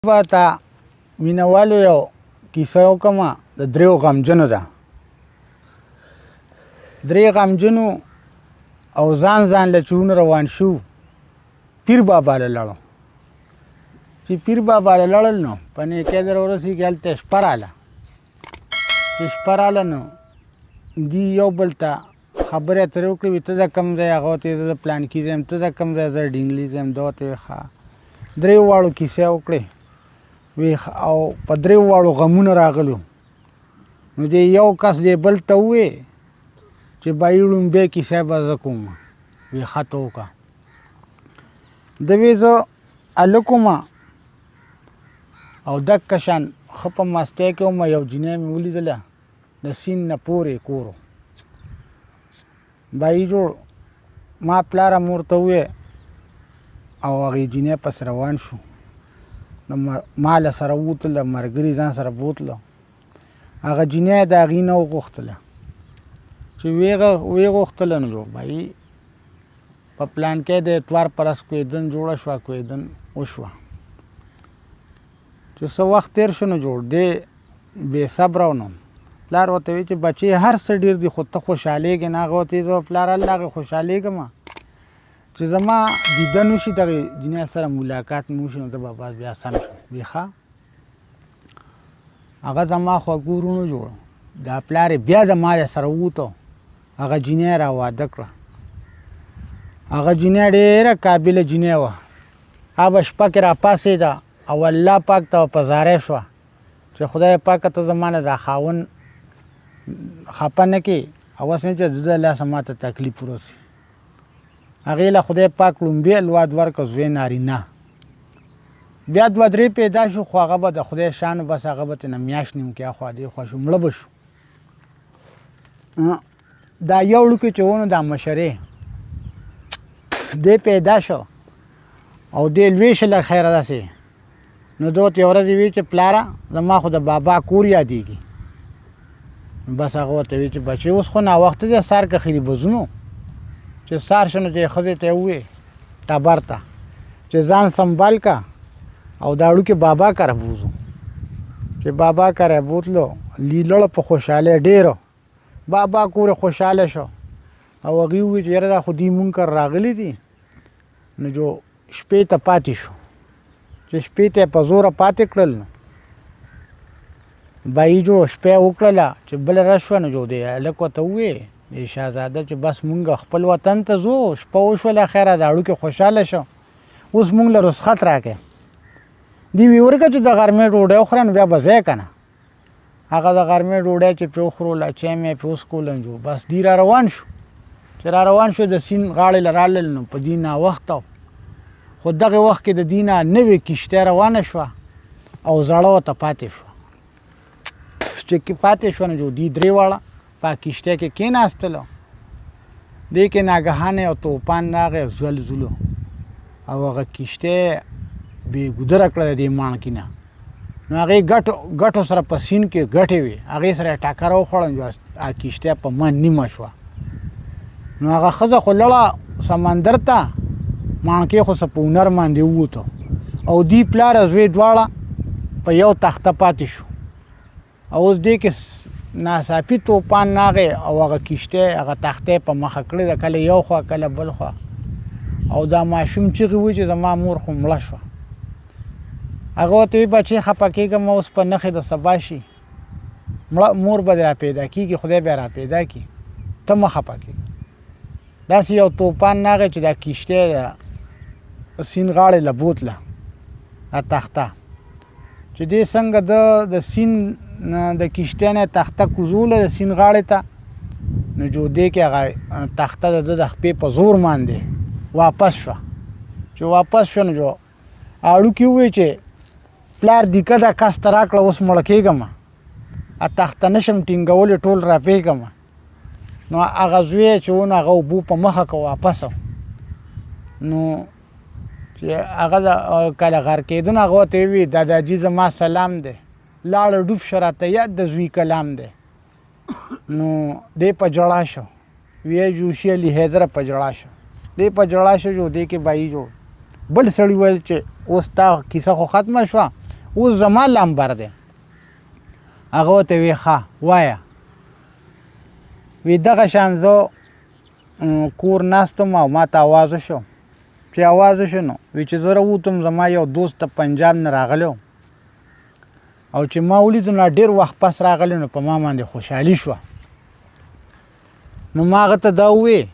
به تا مینهوالو یو کیسه وکړمه د دریو غمجنو ده. درې غمجنو او ځان له چې روان شو پیر بابا له لاړو. چې پیر بابا له لاړل نو په نیکۍ در ورسېږي هلته شپه راله. چې شپه راله نو دي یو بل ته خبرې اترې وکړې وي ته د کوم ځای هغه ورته زه د پلانکي ځای یم ته د کوم ځای زه ډینګلي ځای یم ده ورته ویې ښه دریو واړو کیسې وکړې وی او په دریو واړو غمونه راغلو. نو دې یو کس دې بل ته ووې چې بایي ړومبۍ کیسه به زه کوم. وی ښه ته وکړه. ده وی زه هلک وم او دکه شان ښه په مستۍ کې وم یو جینۍ مې ولیدله د سیند نه پورې کور و. بایي جوړ ما پلاره مور ته ووې او هغې جینۍ پسې روان شو. نو ما له سره ووتله ملګري ځان سره بوتله. هغه جینۍ د هغې نه وغوښتله چې ویې غوښتله نو جوړ بایي په پلانکۍ د اتوار په ورځ کوهیدن جوړه شوه کوهیدن وشوه. چې څه وخت تېر شو نو جوړ دی بې صبره و نو پلار ورته وایي چې بچې هر څه ډېر دي خو ته خوشحالېږې نه. هغه ورته وایي پلار الله هغې خوشحالېږم چې زما دیدن وشي دغې جینۍ سره ملاقات مې وشي نو زه به بس بیا سم شم. وایي ښه هغه زما خوږ ورونو جوړ دا پلار یې بیا د ما سره ووتو. هغه جینۍ را واده کړه. هغه جینۍ ډېره قابله جینۍ وه. هغه شپه کې را پاڅېده او الله پاک ته په زارۍ شوه چې خدای پاکه ته زما نه دا خاوند خفه نه کړې او اوس نه چې د ده لاسه ما ته تکلیف ورسي. هغې له خدای پاک لومبې الواد ورکړه زوی نارینه. بیا دوه درې پیدا شو خو هغه به د خدای شان بس هغه به ترېنه میاشت نیم کې اخوا دېخوا شو مړه به شو. دا یو وړوکی چې و نو دا مشرې دی پیدا شو او دی لوی شو له خیره داسې. نو ده ورته یوه ورځ ویل چې پلاره زما خو د بابا کور یادېږي. بس هغه ورته ویل چې بچې اوس خو ناوخته دی سهار که خیري به ځو نو. چې سهار شو نو چې ښځې ته یې وویې ټبر ته چې ځان سنبال که او دا وړوکې بابا کره بوځو. چې بابا کره یې بوتلو لیلړه په خوشحالۍ ډېره. بابا کور خوشحاله شو او هغې وویل چې یاره دا خو دوی مونږ کره راغلي دي نو جو شپې ته پاتې شو. چې شپې ته یې په زوره پاتې کړل نو بایي جوړ شپه یې وکړله چې بله ورځ شوه نو جو دی هلک ورته وویې د شهزاده چې بس مونږ خپل وطن ته ځو شپه وشوله خیره دا وړوکې خوشحاله شو اوس مونږ له رخصت راکړې. دې ویې ورکړه چې د غرمې ډوډۍ وخوره نو بیا به ځې که نه. هغه د غرمې ډوډۍ چې پرې وخوروله چای مې پرې وڅښوله نو بس دی را روان شو. چې را روان شو د سیند غاړې له رالل نو په دې ناوخته خو دغه وخت کې د دې نه نوې کښتۍ روانه شوه او زړه ورته پاتې شوه. چې پاتې شوه نو دې درې واړه په کښتۍ کې کېناستلو. دې کې ناګهانه یو توپان راغی زلزلو او هغه کښتۍ بې ګودره کړه د دې ماڼکي نه. نو هغې ګټو سره په سیند کې ګټې وې هغې سره یې ټکر وخوړه نو هغه کښتۍ په من نیمه شوه. نو هغه ښځه خو لړه سمندر ته ماڼکۍ خو څه په هنر باندې ووتو او دې پلار زوی دواړه په یو تخته پاتې شو. او اوس دې کې ناڅاپي توپان راغی او هغه کښتۍ هغه تختې په مخه کړې ده کله یو خوا کله بل خوا او دا ماشوم چغې وایي چې زما مور خو مړه شوه. هغه ورته وایي بچې خفه کېږم اوس په نښې د سبا شي مور به دې را پیدا کېږي خدای به را پیدا کړي ته مه خفه کېږه. داسې یو توپان راغی چې دا کښتۍ د سیند غاړې له بوتله دا تخته چې دې څنګه د سیند د کښتۍ نه تخته کوزوله د سیند غاړې ته نو جو دې کې هغه تخته د ده د خپې په زور باندې واپس شوه. چې واپس شوه نو جو اړوکي ووایي چې پلار دیکه دا کس ته راکړه اوس مړه کېږم تخته نشم ټینګولی ټول راپېږم. نو هغه زوی چې و نو هغه اوبو په مخه که واپس نو چې هغه کله غر کېدو نو هغه ورته ووایي داداجي زما سلام دی لاړه ډوب شه راته یاد د زوی کلام دی. نو دی په ژړا شو ویې جوشي علي حیدره په ژړا شو. دی په ژړا شو جو دی کې بایي جوړ بل سړي ویل چې اوس تا کیسه خو ختمه شوه اوس زما لمبر دی. هغه ورته وی ښه وایه. وی دغه شان زه کور ناست وم او ما ته اواز وشو. چې اواز وشو نو وی چې زه راووتم زما یو دوست ته پنجاب نه راغلی و او چې ما ولیدو نو ډېر وخت پس راغلی نو په ما باندې خوشحالي شوه. نو ما هغه ته دا ووې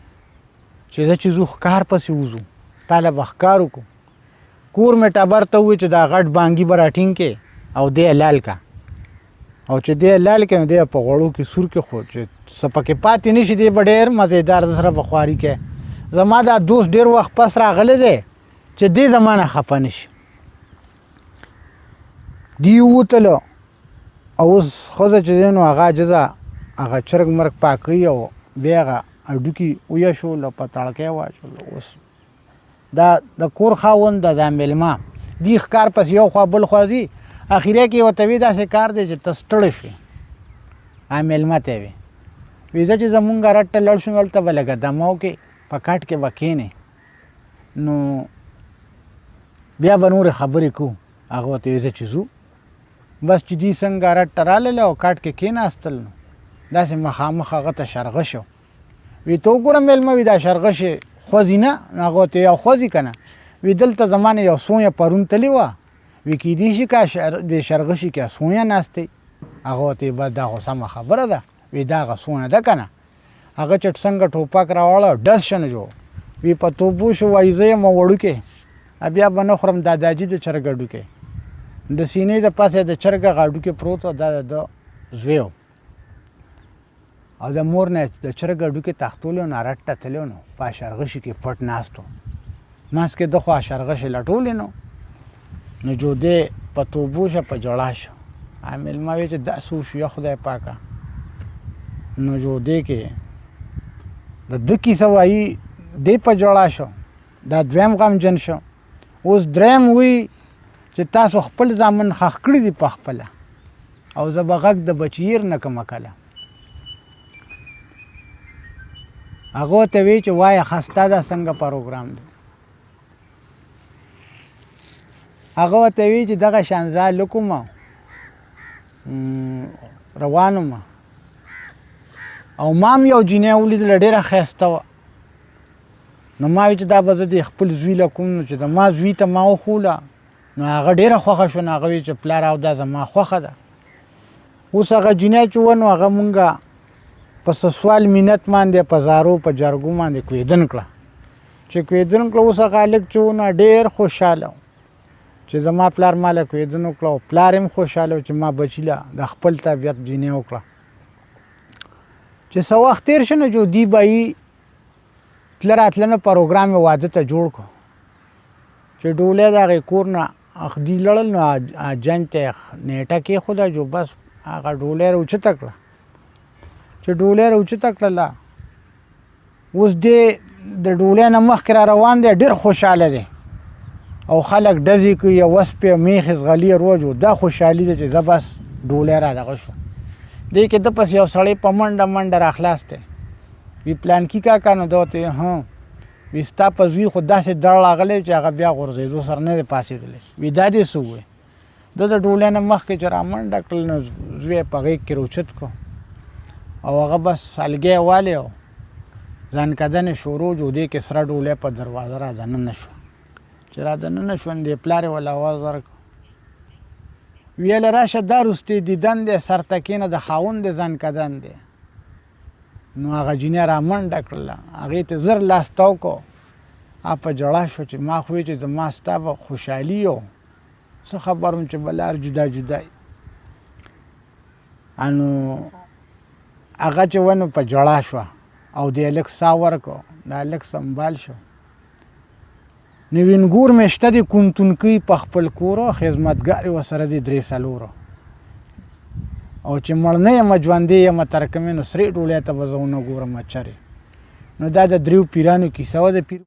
چې زه چې ځو ښکار پسې وځو تاله به ښکار وکړو. کور مې ټبر ته ووې چې دا غټ بانګي به راټینګ کې او دی لال کا او چې دی لال کې نو دی په غوړو کې سور کې خو چې څه پکې پاتې نه شي دی به ډېر مزېدار د سره به خواري کوي. زما دا دوست ډېر وخت پس راغلی دی چې دې زما نه خفه نه شي. دی ووتلو او اوس ښځه چې دی نو هغه عاجزه هغه چرګ مرګ پاکوي او بیا هغه هډوکي ویشول او په تړکی واچول. اوس دا د کور خاوند دا میلمه دی ښکار پس یو خوا بل خوا ځي. اخیری کې ورته وي داسې کار دی چې ته ستړی شوې میلمه ته وي وي زه چې زمونږ رټ ته لړ شوم هلته به لږه دمه وکړې په کټ کې به کښېنې نو بیا به نورې خبرې کوو. هغه ورته وي زه چې ځو بس چې دوی څنګه رټ ته رالله او کټ کې کښېناستل نو داسې مخامخ هغه ته شرغه شو. وی ته وګوره میلمه وي دا شرغه شي خوځي نه. هغه ورته یو خوځي که نه وی دلته زما نه یو سویه پرون تلې وه وی کیدای شي که د شرغه شي که سویه ناست دی. هغه ورته بس دا خو سمه خبره ده. وی دا هغه سویه ده که نه. هغه چټ څنګه ټوپک راوړه ډز شنه جو وی په توبو شو وایي زه یم وړوکی بیا به نه خورم داداجي د چرګ هډوکی د سینې د پاسه د چرګ هډوکی پروت و دا د زوی و او د مور نه د چرګ هډوکی تختولی نو رټ ته تللی نو په اشرغشي کې پټ ناست و. منځ کې د خو اشرغشې لټولې نو جو دی په توبو شه په جړا شه. میلمه وی چې داسې وشو یا خدای پاکه نو جو دی کې د ده کیسه وایي دی په جړا شو. دا دویم غمجن شو. اوس دریم وی چې تاسو خپل زامن ښخ کړي دي په خپله او زه به غږ د بچیر نه کومه کله. هغه ورته وی چې وایه ښه ستا دا څنګه پروګرام دی. هغه ورته وی چې دغه شان زه لکوم روان وم او ما هم یو جینۍ ولیدله ډېره ښایسته وه نو ما وی چې دا به زه د خپل زوی له کوم نو چې د ما زوی ته ما وښوله نو هغه ډېره خوښه شوه. نو هغه وی چې پلار او دا زما خوښه ده. اوس هغه جینۍ چې و نو هغه مونږه په سسوال مینت باندې په زارو په جرګو باندې کویدن کړه. چې کویدن کړه اوس هغه هلک چې و نو ډېر خوشحاله و چې زما پلار ما له کویدن وکړه او پلار هم خوشحاله و چې ما بچي له د خپل طبیعت جینۍ وکړه. چې څه وخت تېر شو نو جو دی به یې تله راتلنه پروګرام یې واده ته جوړ کړو چې ډولۍ د هغې کور نه اخدي لړل نو جنج ته یې نیټه کېښوده جو بس هغه ډولۍ راوچته کړه. چې ډولۍ راوچته کړله اوس دی د ډولۍ نه مخکې را روان دی ډېر خوشحاله دی او خلک ډزې کوي او وسپې میخې زغلي روجو دا خوشحالي ده چې زه بس ډولۍ را دغه شوه. دی کې ده پس یو سړی په منډه منډه را خلاص دی. وی پلانکي کاکا نو ده ورته ها وی ستا په زوی خو داسې دړ راغلی چې هغه بیا غورځېدو سره نه دی پاسېدلی. وی دا دې څه ووایي ده د ډولۍ نه مخکې چې را منډه کړل نو زوی یې په غېږ کې راوچت کړو او هغه بس سالګی یې والی او ځان کدنې شروع جو دی کې سره ډولۍ په دروازه را دننه شوه. چې را دننه شوه نو دې پلار یې ول اواز ورکړ ویله راشه دا وروستی دیدن دی سر ته کښېنه د خاوند د ځان کدن دی. نو هغه جینۍ را منډه کړله هغې ته زر لاس تاو کړو په ژړا شوه چې ما خو چې زما ستا به خوشحالي و څه خبر وم چې به لار جدا جدا نو هغه چې و نو په ژړا شوه او د هلک ساه ورکړو د هلک سنبال شو. نو وینګور مې شته د کونتونکۍ په خپل کورو خدمتګار یې ورسره دي 3-4 او چې مړ نه یم ژوندی یم ترکمې نو سرې ډولۍ ته به زه ونه ګورم چرې. نو دا د 3 پیرانو کیسه وه. د پیر